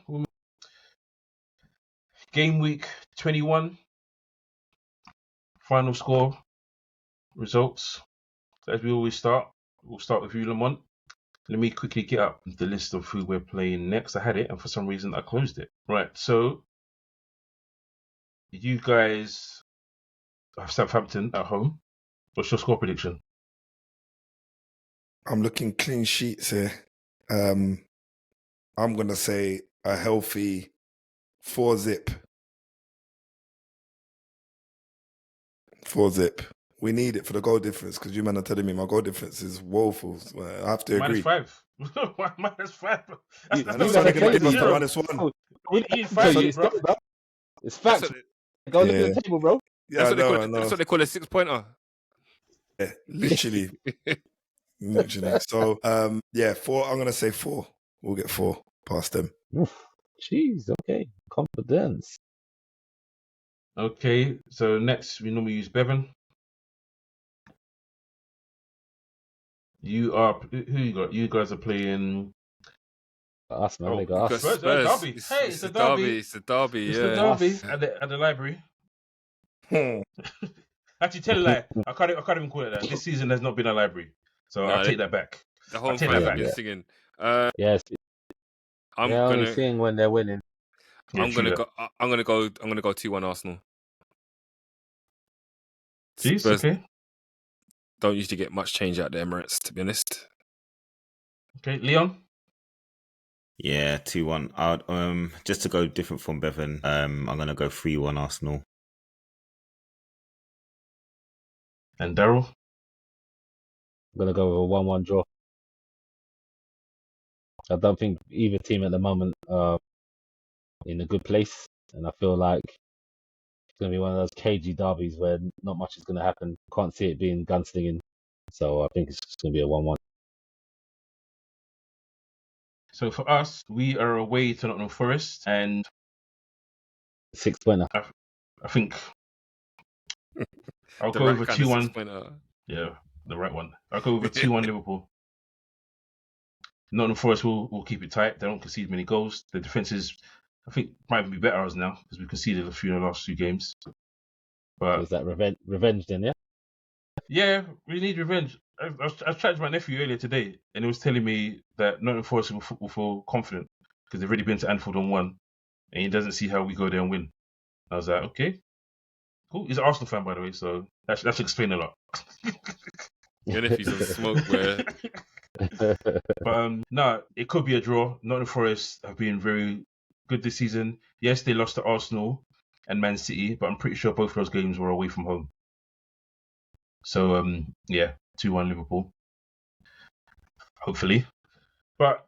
Game week 21. Final score, results. As we always start, we'll start with you, Lamont. Let me quickly get up the list of who we're playing next. I had it, and for some reason I closed it. Right, so you guys have Southampton at home. What's your score prediction? I'm looking clean sheets here. I'm going to say a healthy 4-0. 4-0. We need it for the goal difference, because you man are telling me my goal difference is woeful. I have to agree. -5. -5. That's only going to give us the -1. You need 5, bro. It's facts. Go look at the table, bro. Yeah, that's what they call a 6-pointer. Yeah, literally. Literally. So, 4. I'm going to say 4. We'll get 4 past them. Jeez, okay. Confidence. Okay, so next we normally use Bevan. Who you got? You guys are playing us, man. They got us. Spurs. Derby. Hey, it's a derby. It's a derby. It's a derby at the library. Actually, tell a lie. I can't even call it that. This season has not been a library, so I'll take that back. The whole time I've been singing. Yes. I'm only sing when they're winning. I'm gonna go 2-1 Arsenal. Jeez, Spurs okay. Don't usually get much change out the Emirates, to be honest. Okay, Leon. Yeah, 2-1. Just to go different from Bevan, I'm gonna go 3-1 Arsenal. And Daryl. I'm gonna go with a 1-1 draw. I don't think either team at the moment are in a good place, and I feel like it's going to be one of those cagey derbies where not much is going to happen. Can't see it being gunslinging, so I think it's going to be a 1-1. So for us, we are away to Nottingham Forest, and 6-pointer. I think I'll go over 2-1. Yeah, the right one. I'll go over 2-1 Liverpool. Nottingham Forest will keep it tight. They don't concede many goals. The defenses, I think, might even be better ours now, because we conceded a few in the last 2 games. But is that revenge then? Yeah. Yeah, we need revenge. I chatted to my nephew earlier today, and he was telling me that Nottingham Forest will feel confident because they've already been to Anfield and won, and he doesn't see how we go there and win. I was like, okay, cool. He's an Arsenal fan, by the way, so that should explain a lot. Your nephew's on smoke, where. But No, it could be a draw. Nottingham Forest have been very good this season. Yes, they lost to Arsenal and Man City, but I'm pretty sure both of those games were away from home. So, 2-1 Liverpool. Hopefully. But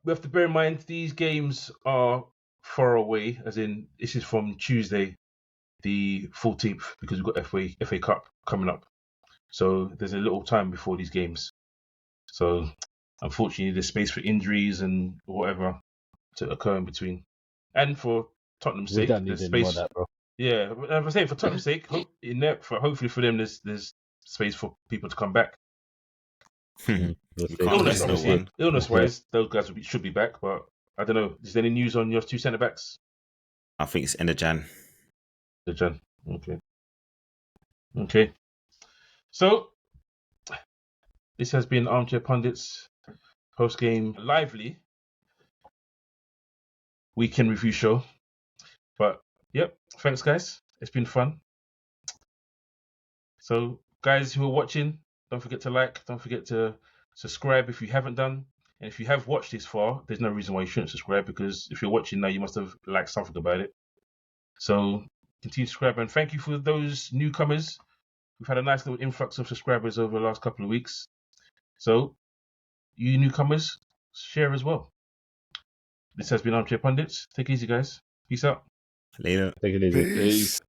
we have to bear in mind these games are far away, as in this is from Tuesday, the 14th, because we've got FA Cup coming up. So there's a little time before these games. So unfortunately, there's space for injuries and whatever to occur in between. And for Tottenham's sake, there's space. That, bro. Yeah, as I say, for Tottenham's sake, hopefully for them, there's space for people to come back. Illness-wise, those guys should be back, but I don't know. Is there any news on your two centre backs? I think it's end of Jan. Okay. So this has been Armchair Pundits post-game lively weekend review show. But yep, thanks guys. It's been fun. So guys who are watching, don't forget to like, don't forget to subscribe if you haven't done. And if you have watched this far, there's no reason why you shouldn't subscribe, because if you're watching now, you must have liked something about it. So continue to subscribe, and thank you for those newcomers. We've had a nice little influx of subscribers over the last couple of weeks. So you newcomers, share as well. This has been Armchair Pundits. Take it easy, guys. Peace out. Later. Take it easy. Peace.